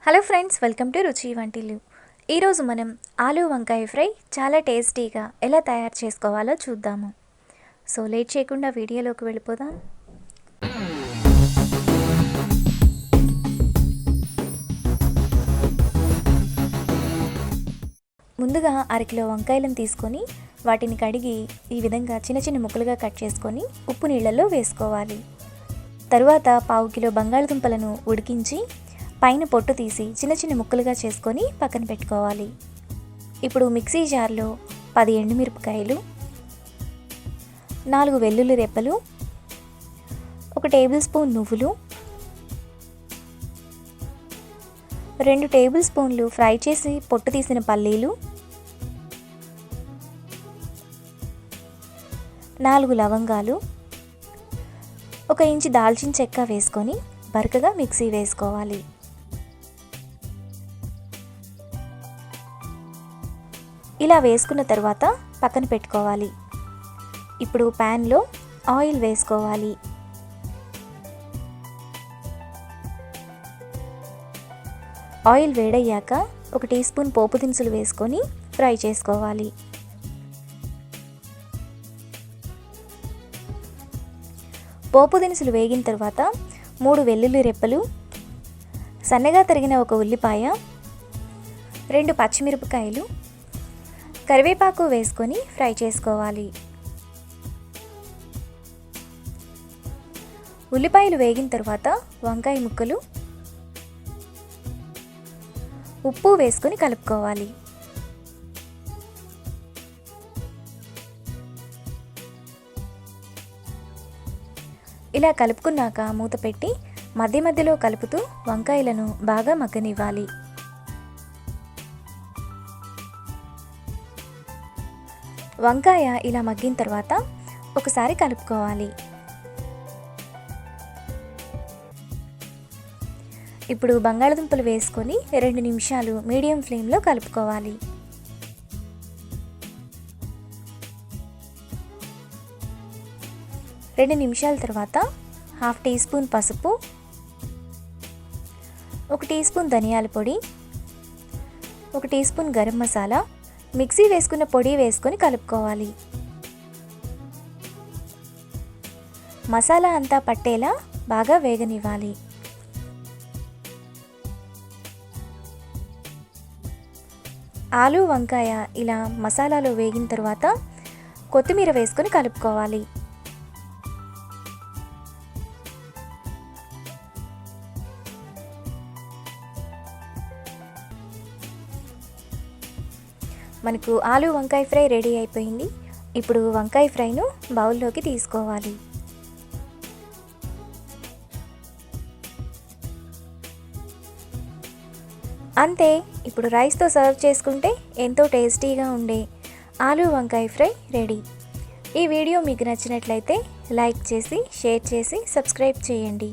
Hello friends, welcome to రుచి వంటిల్లు. ఈరోజు మనం ఆలూ వంకాయ ఫ్రై చాలా టేస్టీగా ఎలా తయారు చేసుకోవాలో చూద్దాము. సో లేట్ చేయకుండా వీడియోలోకి వెళ్ళిపోదాం. ముందుగా అరకిలో వంకాయలను తీసుకొని వాటిని కడిగి ఈ విధంగా చిన్న చిన్న ముక్కలుగా కట్ చేసుకొని ఉప్పు నీళ్ళల్లో వేసుకోవాలి. తరువాత పావు కిలో బంగాళదుంపలను ఉడికించి పైన పొట్టు తీసి చిన్న చిన్న ముక్కలుగా చేసుకొని పక్కన పెట్టుకోవాలి. ఇప్పుడు మిక్సీ జార్లో 10 ఎండుమిరపకాయలు, 4 వెల్లుల్లి రెబ్బలు, 1 టేబుల్ స్పూన్ నువ్వులు, 2 టేబుల్ స్పూన్లు ఫ్రై చేసి పొట్టు తీసిన పల్లీలు, 4 లవంగాలు, 1 ఇంచు దాల్చిన చెక్క వేసుకొని బరకగా మిక్సీ వేసుకోవాలి. ఇలా వేసుకున్న తర్వాత పక్కన పెట్టుకోవాలి. ఇప్పుడు ప్యాన్లో ఆయిల్ వేసుకోవాలి. ఆయిల్ వేడయ్యాక 1 టీ స్పూన్ పోపు దినుసులు వేసుకొని ఫ్రై చేసుకోవాలి. పోపు దినుసులు వేగిన తర్వాత 3 వెల్లుల్లి రెబ్బలు, సన్నగా తరిగిన 1 ఉల్లిపాయ, 2 పచ్చిమిరపకాయలు, కరివేపాకు వేసుకొని ఫ్రై చేసుకోవాలి. ఉల్లిపాయలు వేగిన తర్వాత వంకాయ ముక్కలు, ఉప్పు వేసుకొని కలుపుకోవాలి. ఇలా కలుపుకున్నాక మూత పెట్టి మధ్య మధ్యలో కలుపుతూ వంకాయలను బాగా మగ్గనివ్వాలి. వంకాయ ఇలా మగ్గిన తర్వాత ఒకసారి కలుపుకోవాలి. ఇప్పుడు బంగాళదుంపలు వేసుకొని 2 నిమిషాలు మీడియం ఫ్లేమ్లో కలుపుకోవాలి. రెండు నిమిషాల తర్వాత 1/2 టీ స్పూన్ పసుపు, 1 టీ స్పూన్ ధనియాల పొడి, 1 teaspoon garam masala, mixie వేసుకున్న పొడి వేసుకొని కలుపుకోవాలి. మసాలా అంతా పట్టేలా బాగా వేగనివ్వాలి. ఆలూ వంకాయ ఇలా మసాలాలో వేగిన తర్వాత కొత్తిమీర వేసుకొని కలుపుకోవాలి. మనకు ఆలూ వంకాయ ఫ్రై రెడీ అయిపోయింది. ఇప్పుడు వంకాయ ఫ్రైను బౌల్లోకి తీసుకోవాలి. అంతే, ఇప్పుడు రైస్తో సర్వ్ చేసుకుంటే ఎంతో టేస్టీగా ఉండే ఆలూ వంకాయ ఫ్రై రెడీ. ఈ వీడియో మీకు నచ్చినట్లయితే లైక్ చేసి, షేర్ చేసి, సబ్స్క్రైబ్ చేయండి.